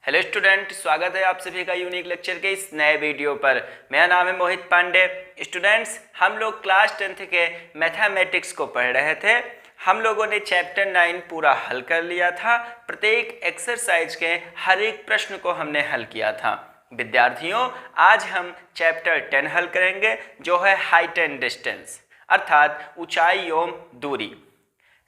Hello student, स्वागत है आप सभी का यूनिक लेक्चर के इस नए वीडियो पर। मेरा नाम है मोहित पांडे। स्टूडेंट्स, हम लोग क्लास 10th के मैथमेटिक्स को पढ़ रहे थे। हम लोगों ने चैप्टर 9 पूरा हल कर लिया था। प्रत्येक एक्सरसाइज के हर एक प्रश्न को हमने हल किया था। विद्यार्थियों, आज हम चैप्टर 10 हल करेंगे, जो है हाइट एंड डिस्टेंस, अर्थात ऊंचाई एवं दूरी।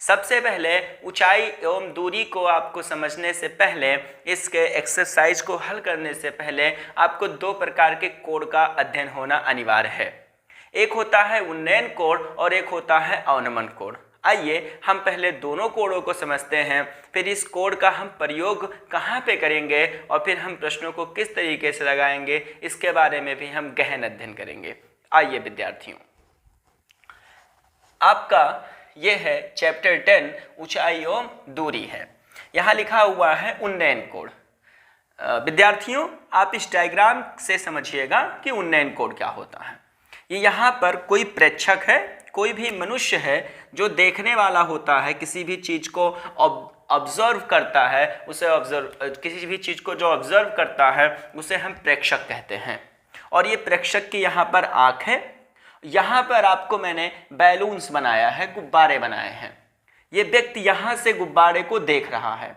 सबसे पहले ऊंचाई एवं दूरी को आपको समझने से पहले, इसके एक्सरसाइज को हल करने से पहले आपको दो प्रकार के कोण का अध्ययन होना अनिवार्य है। एक होता है उन्नयन कोण और एक होता है अवनमन कोण। आइए हम पहले दोनों कोणों को समझते हैं, फिर इस कोण का हम प्रयोग कहाँ पे करेंगे और फिर हम प्रश्नों को किस तरीके से लगाएंगे, इसके बारे में भी हम गहन अध्ययन करेंगे। आइए विद्यार्थियों, आपका ये है चैप्टर 10 ऊंचाई एवं दूरी है। यहाँ लिखा हुआ है उन्नयन कोण। विद्यार्थियों, आप इस डायग्राम से समझिएगा कि उन्नयन कोण क्या होता है। ये यहाँ पर कोई प्रेक्षक है, कोई भी मनुष्य है जो देखने वाला होता है, किसी भी चीज़ को ऑब्जर्व करता है, किसी भी चीज़ को जो ऑब्जर्व करता है उसे हम प्रेक्षक कहते हैं। और ये प्रेक्षक की यहाँ पर आँख है। यहाँ पर आपको मैंने बैलून्स बनाया है, गुब्बारे बनाए हैं। ये व्यक्ति यहाँ से गुब्बारे को देख रहा है।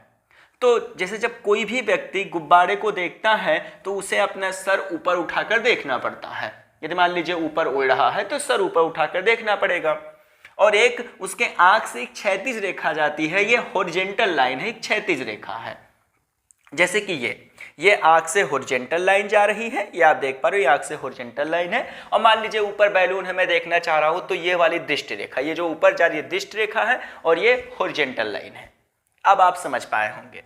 तो जैसे जब कोई भी व्यक्ति गुब्बारे को देखता है तो उसे अपना सर ऊपर उठाकर देखना पड़ता है। यदि मान लीजिए ऊपर उड़ रहा है तो सर ऊपर उठाकर देखना पड़ेगा। और एक उसके आँख से एक क्षैतिज रेखा जाती है, ये हॉरिजॉन्टल लाइन है, एक क्षैतिज रेखा है। जैसे कि ये आँख से हॉरिजॉन्टल लाइन जा रही है, ये आप देख पा रहे हो, ये आँख से हॉरिजॉन्टल लाइन है। और मान लीजिए ऊपर बैलून है, मैं देखना चाह रहा हूँ, तो ये वाली दृष्टि रेखा, ये जो ऊपर जा रही है दृष्टि रेखा है और ये हॉरिजॉन्टल लाइन है। अब आप समझ पाए होंगे।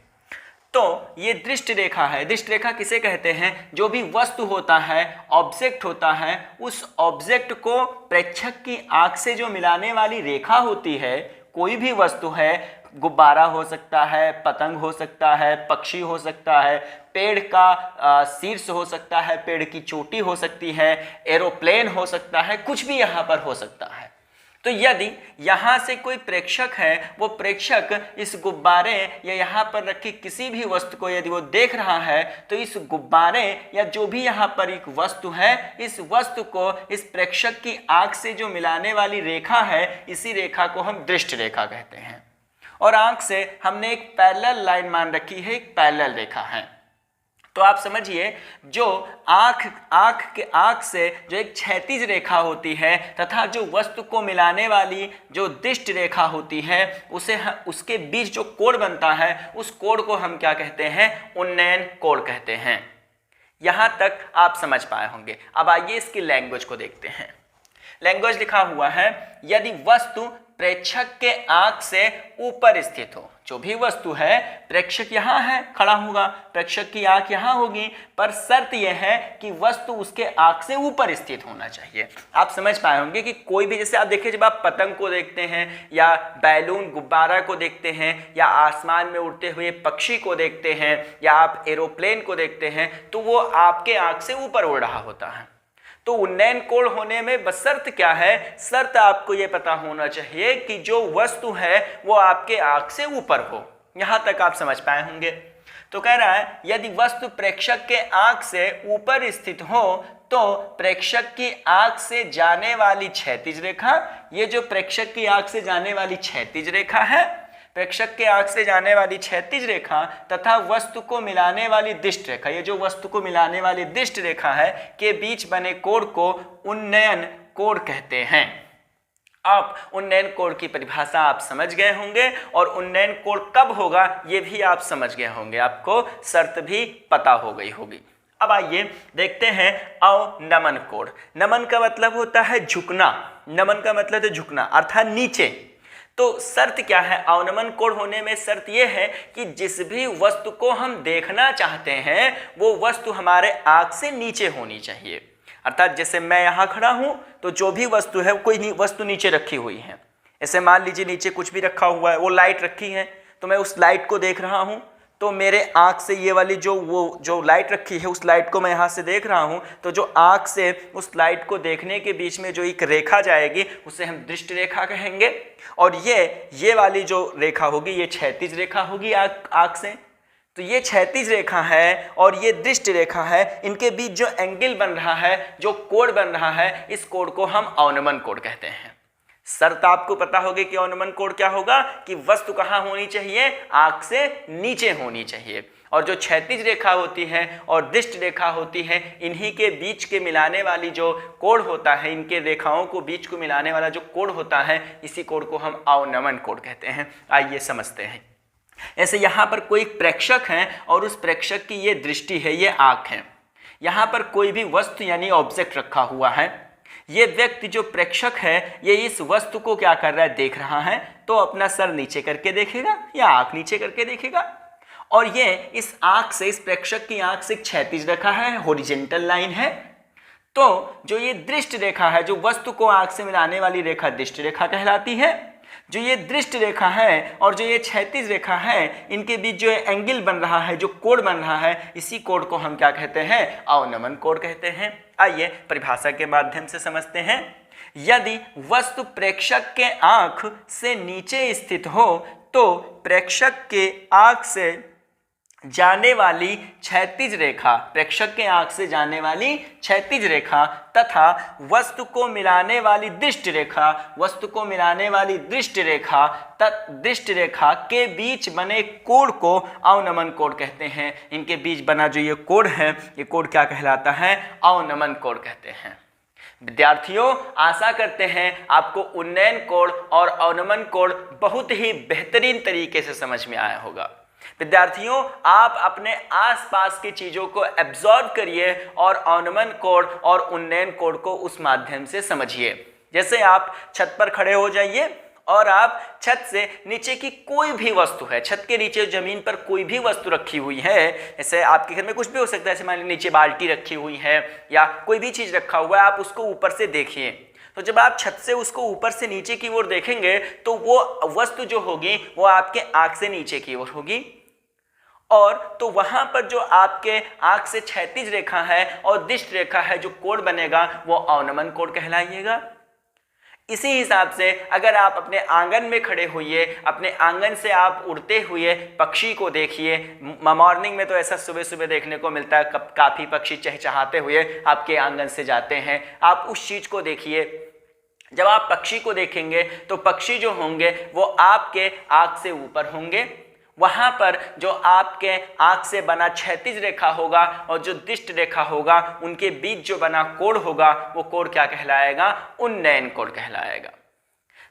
तो ये दृष्टि रेखा है। दृष्टि रेखा किसे कहते हैं? जो भी वस्तु होता है, ऑब्जेक्ट होता है, उस ऑब्जेक्ट को प्रेक्षक की आँख से जो मिलाने वाली रेखा होती है, कोई भी वस्तु है, गुब्बारा हो सकता है, पतंग हो सकता है, पक्षी हो सकता है, पेड़ का शीर्ष हो सकता है, पेड़ की चोटी हो सकती है, एरोप्लेन हो सकता है, कुछ भी यहाँ पर हो सकता है। तो यदि यहाँ से कोई प्रेक्षक है, वो प्रेक्षक इस गुब्बारे या यहाँ पर रखी किसी भी वस्तु को यदि वो देख रहा है, तो इस गुब्बारे या जो भी यहाँ पर एक वस्तु है, इस वस्तु को इस प्रेक्षक की आँख से जो मिलाने वाली रेखा है, इसी रेखा को हम दृष्टि रेखा कहते हैं। और आँख से हमने एक पैरेलल लाइन मान रखी है, एक पैरेलल रेखा है। तो आप समझिए, जो आँख से जो एक क्षैतिज रेखा होती है तथा जो वस्तु को मिलाने वाली जो दृष्टि रेखा होती है, उसके बीच जो कोण बनता है, उस कोण को हम क्या कहते हैं? उन्नयन कोण कहते हैं। यहाँ तक आप समझ पाए होंगे। अब आइए इसकी लैंग्वेज को देखते हैं। लैंग्वेज लिखा हुआ है, यदि वस्तु प्रेक्षक के आँख से ऊपर स्थित हो, जो भी वस्तु है, प्रेक्षक यहाँ है, खड़ा होगा, प्रेक्षक की आँख यहाँ होगी, पर शर्त यह है कि वस्तु उसके आँख से ऊपर स्थित होना चाहिए। आप समझ पाए होंगे कि कोई भी, जैसे आप देखिए, जब आप पतंग को देखते हैं या बैलून गुब्बारा को देखते हैं या आसमान में उड़ते हुए पक्षी को देखते हैं या आप एरोप्लेन को देखते हैं, तो वो आपके आँख से ऊपर उड़ रहा होता है। तो उन्नयन कोण होने में बशर्त क्या है? शर्त आपको ये पता होना चाहिए कि जो वस्तु है वो आपके आँख से ऊपर हो। यहाँ तक आप समझ पाए होंगे। तो कह रहा है, यदि वस्तु प्रेक्षक के आँख से ऊपर स्थित हो तो प्रेक्षक की आँख से जाने वाली क्षैतिज रेखा, ये जो प्रेक्षक की आँख से जाने वाली क्षैतिज रेखा है, प्रेक्षक के आँख से जाने वाली क्षैतिज रेखा तथा वस्तु को मिलाने वाली दृष्टि रेखा, ये जो वस्तु को मिलाने वाली दृष्टि रेखा है, के बीच बने कोण को उन्नयन कोण कहते हैं। आप उन्नयन कोण की परिभाषा आप समझ गए होंगे और उन्नयन कोण कब होगा ये भी आप समझ गए होंगे, आपको शर्त भी पता हो गई होगी। अब आइए देखते हैं अवनमन कोण। नमन का मतलब होता है झुकना, नमन का मतलब है झुकना अर्थात नीचे। तो शर्त क्या है? अवनमन कोण होने में शर्त यह है कि जिस भी वस्तु को हम देखना चाहते हैं वो वस्तु हमारे आँख से नीचे होनी चाहिए। अर्थात जैसे मैं यहाँ खड़ा हूँ तो जो भी वस्तु है, कोई वस्तु नीचे रखी हुई है, ऐसे मान लीजिए नीचे कुछ भी रखा हुआ है, वो लाइट रखी है, तो मैं उस लाइट को देख रहा हूँ, तो मेरे आँख से ये वाली जो लाइट रखी है, उस लाइट को मैं यहाँ से देख रहा हूँ, तो जो आँख से उस लाइट को देखने के बीच में जो एक रेखा जाएगी उसे हम दृष्टि रेखा कहेंगे। और ये वाली जो रेखा होगी ये क्षैतिज रेखा होगी आँख से। तो ये क्षैतिज रेखा है और ये दृष्टि रेखा है, इनके बीच जो एंगल बन रहा है, जो कोण बन रहा है, इस कोण को हम अवनमन कोण कहते हैं। शर्त आपको पता होगी कि अवनमन कोण क्या होगा कि वस्तु कहाँ होनी चाहिए, आंख से नीचे होनी चाहिए, और जो क्षैतिज रेखा होती है और दृष्टि रेखा होती है, इन्हीं के बीच के मिलाने वाली जो कोण होता है, इनके रेखाओं को बीच को मिलाने वाला जो कोण होता है, इसी कोण को हम अवनमन कोण कहते हैं। आइए समझते हैं। ऐसे यहाँ पर कोई प्रेक्षक है और उस प्रेक्षक की ये दृष्टि है, ये आँख है। यहाँ पर कोई भी वस्तु यानी ऑब्जेक्ट रखा हुआ है। ये व्यक्ति जो प्रेक्षक है, ये इस वस्तु को क्या कर रहा है, देख रहा है, तो अपना सर नीचे करके देखेगा या आँख नीचे करके देखेगा, और ये इस आँख से, इस प्रेक्षक की आँख से क्षैतिज रेखा है, हॉरिजॉन्टल लाइन है। तो जो ये दृष्टि रेखा है, जो वस्तु को आँख से मिलाने वाली रेखा दृष्टि रेखा कहलाती है। जो ये दृष्टि रेखा है और जो ये क्षैतिज रेखा है, इनके बीच जो एंगल बन रहा है, जो कोण बन रहा है, इसी कोण को हम क्या कहते हैं, अवनमन कोण कहते हैं। आइए परिभाषा के माध्यम से समझते हैं। यदि वस्तु प्रेक्षक के आँख से नीचे स्थित हो तो प्रेक्षक के आँख से जाने वाली क्षैतिज रेखा, प्रेक्षक के आंख से जाने वाली क्षैतिज रेखा तथा वस्तु को मिलाने वाली दृष्टि रेखा, वस्तु को मिलाने वाली दृष्टि रेखा दृष्टि रेखा के बीच बने कोण को अवनमन कोण कहते हैं। इनके बीच बना जो ये कोण है, ये कोण क्या कहलाता है, अवनमन कोण कहते हैं। विद्यार्थियों, आशा करते हैं आपको उन्नयन कोण और अवनमन कोण बहुत ही बेहतरीन तरीके से समझ में आया होगा। विद्यार्थियों, आप अपने आसपास की चीजों को एब्जॉर्ब करिए और अवनमन कोण और उन्नयन कोण को उस माध्यम से समझिए। जैसे आप छत पर खड़े हो जाइए और आप छत से नीचे की कोई भी वस्तु है, छत के नीचे जमीन पर कोई भी वस्तु रखी हुई है, जैसे आपके घर में कुछ भी हो सकता है, जैसे मान लीजिए नीचे बाल्टी रखी हुई है या कोई भी चीज रखा हुआ है, आप उसको ऊपर से देखिए। तो जब आप छत से उसको ऊपर से नीचे की ओर देखेंगे तो वो वस्तु जो होगी वो आपके आंख से नीचे की ओर होगी, और तो वहां पर जो आपके आंख से क्षैतिज रेखा है और दृष्टि रेखा है, जो कोण बनेगा वो अवनमन कोण कहलाइएगा। इसी हिसाब से अगर आप अपने आंगन में खड़े होइए, अपने आंगन से आप उड़ते हुए पक्षी को देखिए। मॉर्निंग में तो ऐसा सुबह सुबह देखने को मिलता है, काफ़ी पक्षी चहचहाते हुए आपके आंगन से जाते हैं, आप उस चीज़ को देखिए। जब आप पक्षी को देखेंगे तो पक्षी जो होंगे वो आपके आँख से ऊपर होंगे, वहां पर जो आपके आंख से बना क्षैतिज रेखा होगा और जो दृष्टि रेखा होगा, उनके बीच जो बना कोण होगा वो कोण क्या कहलाएगा, उन्नयन कोण कहलाएगा।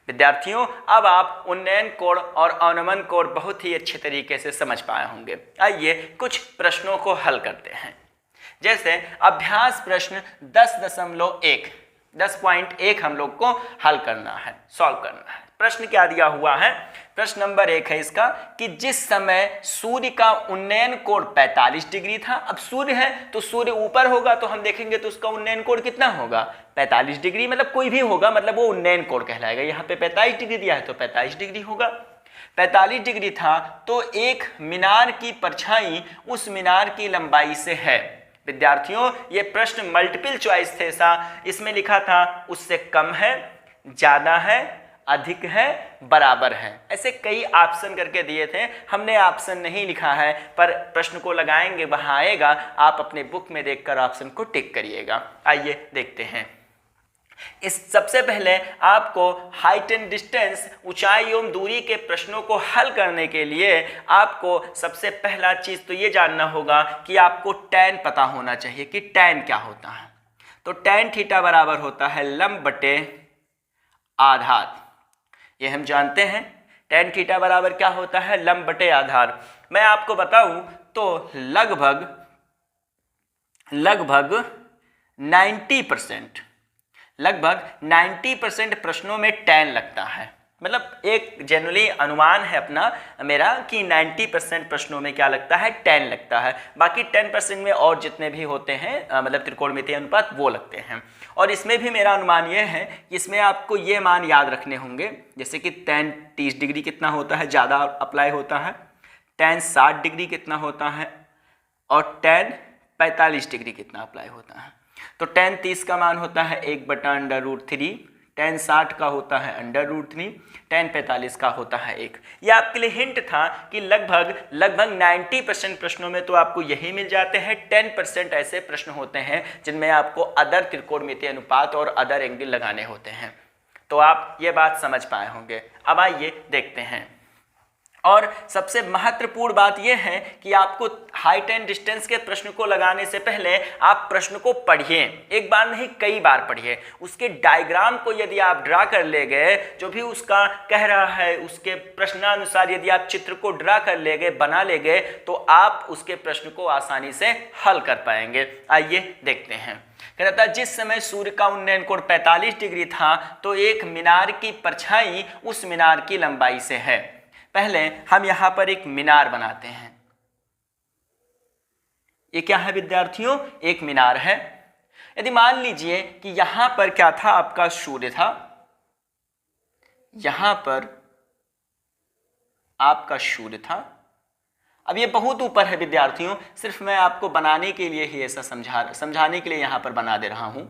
विद्यार्थियों, अब आप उन्नयन कोण और अवनमन कोण बहुत ही अच्छे तरीके से समझ पाए होंगे। आइए कुछ प्रश्नों को हल करते हैं। जैसे अभ्यास प्रश्न 10.1 हम लोग को हल करना है, सॉल्व करना है। प्रश्न क्या दिया हुआ है, प्रश्न नंबर 1 है इसका कि जिस समय सूर्य का उन्नयन कोण 45 डिग्री था, अब सूर्य है तो सूर्य ऊपर होगा तो हम देखेंगे तो उसका उन्नयन कोण कितना होगा, 45 डिग्री, मतलब कोई भी होगा, मतलब वो उन्नयन कोण कहलाएगा। यहाँ पे 45 डिग्री दिया है तो 45 डिग्री होगा। 45 डिग्री था तो एक मीनार की परछाई उस मीनार की लंबाई से है। विद्यार्थियों, ये प्रश्न मल्टीपल चॉइस थे, इसमें लिखा था उससे कम है, ज्यादा है, अधिक है, बराबर है, ऐसे कई ऑप्शन करके दिए थे। हमने ऑप्शन नहीं लिखा है, पर प्रश्न को लगाएंगे वहां आएगा, आप अपने बुक में देखकर ऑप्शन को टिक करिएगा। आइए देखते हैं। इस सबसे पहले आपको हाइट एंड डिस्टेंस, ऊंचाई एवं दूरी के प्रश्नों को हल करने के लिए आपको सबसे पहला चीज तो ये जानना होगा कि आपको टैन पता होना चाहिए कि टैन क्या होता है। तो टैन थीटा बराबर होता है लंब बटे आधार, ये हम जानते हैं। टैन थीटा बराबर क्या होता है, लंब बटे आधार। मैं आपको बताऊं तो लगभग 90% प्रश्नों में टैन लगता है। मतलब एक जनरली अनुमान है अपना मेरा कि 90% प्रश्नों में क्या लगता है, टैन लगता है। बाकी 10% में और जितने भी होते हैं मतलब त्रिकोणमितीय अनुपात वो लगते हैं। और इसमें भी मेरा अनुमान ये है कि इसमें आपको ये मान याद रखने होंगे, जैसे कि टैन 30 डिग्री कितना होता है, ज़्यादा अप्लाई होता है, टैन 60 डिग्री कितना होता है और टैन 45 डिग्री कितना अप्लाई होता है। तो टैन 30 का मान होता है 1/√3 tan 60 का होता है √3, tan 45 का होता है 1। ये आपके लिए हिंट था कि लगभग 90% प्रश्नों में तो आपको यही मिल जाते हैं। 10% ऐसे प्रश्न होते हैं जिनमें आपको अदर त्रिकोणमितीय अनुपात और अदर एंगल लगाने होते हैं। तो आप ये बात समझ पाए होंगे। अब आइए देखते हैं। और सबसे महत्वपूर्ण बात यह है कि आपको हाइट एंड डिस्टेंस के प्रश्न को लगाने से पहले आप प्रश्न को पढ़िए, एक बार नहीं कई बार पढ़िए। उसके डायग्राम को यदि आप ड्रा कर ले गए, जो भी उसका कह रहा है उसके प्रश्नानुसार यदि आप चित्र को ड्रा कर ले गए, बना ले गए, तो आप उसके प्रश्न को आसानी से हल कर पाएंगे। आइए देखते हैं। कह रहा था जिस समय सूर्य का उन्नयन कोण 45 डिग्री था तो एक मीनार की परछाई उस मीनार की लंबाई से है। पहले हम यहां पर एक मीनार बनाते हैं। ये क्या है विद्यार्थियों? एक मीनार है। यदि मान लीजिए कि यहां पर क्या था, आपका सूर्य था, यहां पर आपका सूर्य था। अब ये बहुत ऊपर है विद्यार्थियों, सिर्फ मैं आपको बनाने के लिए ही ऐसा समझाने के लिए यहां पर बना दे रहा हूं।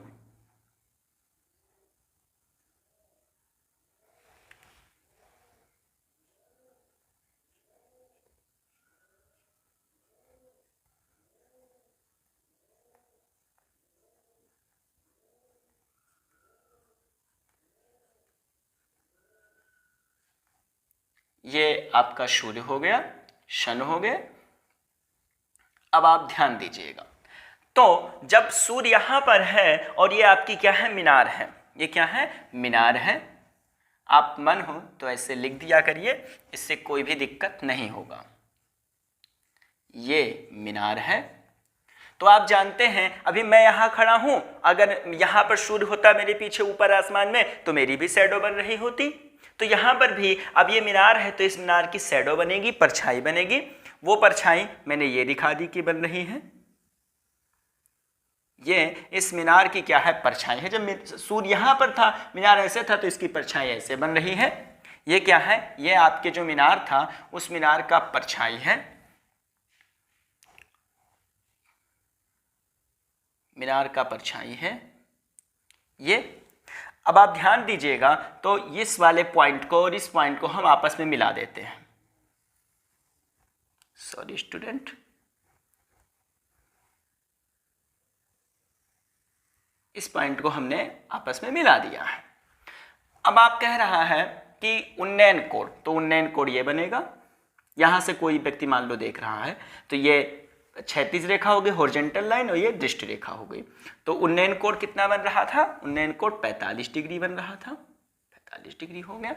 ये आपका सूर्य हो गया, शन हो गया। अब आप ध्यान दीजिएगा, तो जब सूर्य यहां पर है और ये आपकी क्या है? मीनार है। ये क्या है? मीनार है। आप मन हो तो ऐसे लिख दिया करिए, इससे कोई भी दिक्कत नहीं होगा। ये मीनार है। तो आप जानते हैं अभी मैं यहां खड़ा हूं, अगर यहां पर सूर्य होता मेरे पीछे ऊपर आसमान में तो मेरी भी शैडो बन रही होती। तो यहां पर भी अब ये मीनार है तो इस मीनार की शैडो बनेगी, परछाई बनेगी। वो परछाई मैंने ये दिखा दी कि बन रही है। ये इस मीनार की क्या है? परछाई है। जब सूर्य यहां पर था, मीनार ऐसे था, तो इसकी परछाई ऐसे बन रही है। ये क्या है? ये आपके जो मीनार था उस मीनार का परछाई है। मीनार का परछाई है ये। अब आप ध्यान दीजिएगा, तो इस वाले पॉइंट को और इस पॉइंट को हम आपस में मिला देते हैं। सॉरी स्टूडेंट, इस पॉइंट को हमने आपस में मिला दिया है। अब आप कह रहा है कि उन्नयन कोण, तो उन्नयन कोण ये बनेगा। यहां से कोई व्यक्ति मान लो देख रहा है, तो ये क्षैतिज रेखा हो गई, हॉरिजॉन्टल लाइन, और ये दृष्टि रेखा हो गई। तो उन्नयन कोण कितना बन रहा था? उन्नयन कोण 45 डिग्री बन रहा था। 45 डिग्री हो गया।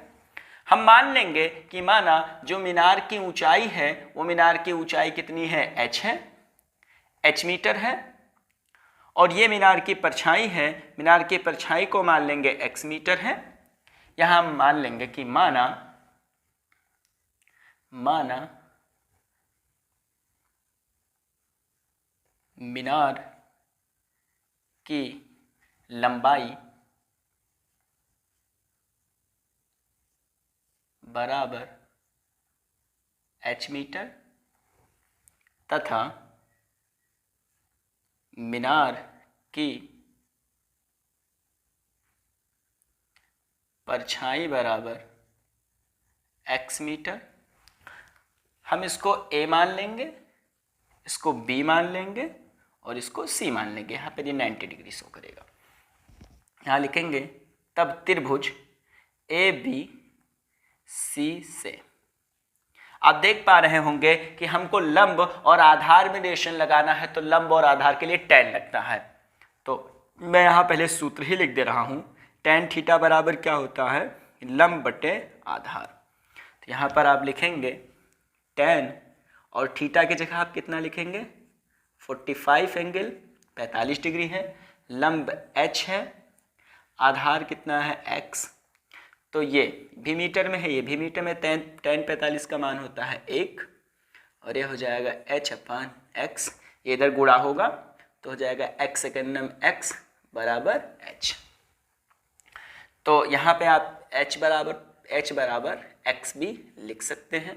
हम मान लेंगे कि माना जो मीनार की ऊंचाई है, वो मीनार की ऊंचाई कितनी है? h है, h मीटर है। और ये मीनार की परछाई है, मीनार की परछाई को मान लेंगे x मीटर है। यहां हम मान लेंगे कि माना मीनार की लंबाई बराबर h मीटर तथा मीनार की परछाई बराबर x मीटर। हम इसको a मान लेंगे, इसको b मान लेंगे और इसको c मान लेंगे। यहाँ पे ये 90 डिग्री शो करेगा। यहाँ लिखेंगे तब त्रिभुज ABC से, आप देख पा रहे होंगे कि हमको लंब और आधार में रिलेशन लगाना है, तो लंब और आधार के लिए tan लगता है। तो मैं यहाँ पहले सूत्र ही लिख दे रहा हूँ। tan थीटा बराबर क्या होता है? लंब बटे आधार। तो यहाँ पर आप लिखेंगे tan, और थीटा की जगह आप कितना लिखेंगे? 45 एंगल 45 डिग्री है। लंब h है, आधार कितना है? x। तो ये भी मीटर में है, ये भी मीटर में। tan 45 का मान होता है 1, और ये हो जाएगा h/x। ये इधर गुणा होगा तो हो जाएगा x सेकंडम x बराबर h। तो यहाँ पे आप h बराबर x भी लिख सकते हैं।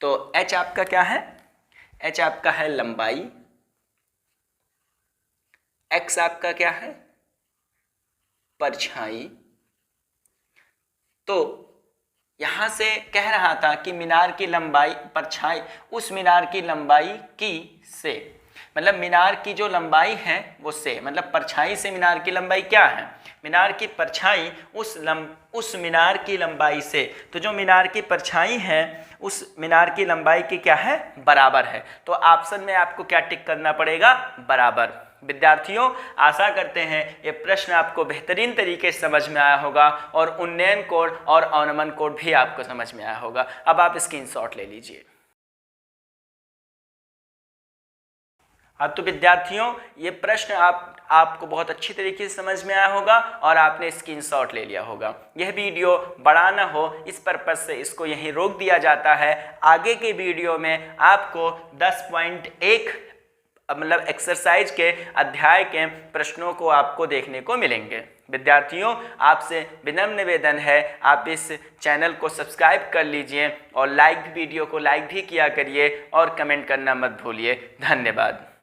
तो h आपका क्या है? h आपका है लंबाई, x आपका क्या है? परछाई। तो यहां से कह रहा था कि मीनार की लंबाई, परछाई उस मीनार की लंबाई की से, मतलब मीनार की जो लंबाई है वो से, मतलब परछाई से मीनार की लंबाई क्या है, मीनार की परछाई उस मीनार की लंबाई से। तो जो मीनार की परछाई है उस मीनार की लंबाई की क्या है, बराबर है। तो ऑप्शन में आपको क्या टिक करना पड़ेगा, बराबर। विद्यार्थियों, आशा करते हैं ये प्रश्न आपको बेहतरीन तरीके से समझ में आया होगा और उन्नयन कोड और अवनमन कोड भी आपको समझ में आया होगा। अब आप स्क्रीनशॉट ले लीजिए। अब तो विद्यार्थियों ये प्रश्न आपको बहुत अच्छी तरीके से समझ में आया होगा और आपने स्क्रीनशॉट ले लिया होगा। यह वीडियो बड़ा ना हो इस पर्पज से इसको यहीं रोक दिया जाता है। आगे के वीडियो में आपको 10.1 मतलब एक्सरसाइज के अध्याय के प्रश्नों को आपको देखने को मिलेंगे। विद्यार्थियों, आपसे विनम्र निवेदन है आप इस चैनल को सब्सक्राइब कर लीजिए और वीडियो को लाइक भी किया करिए और कमेंट करना मत भूलिए। धन्यवाद।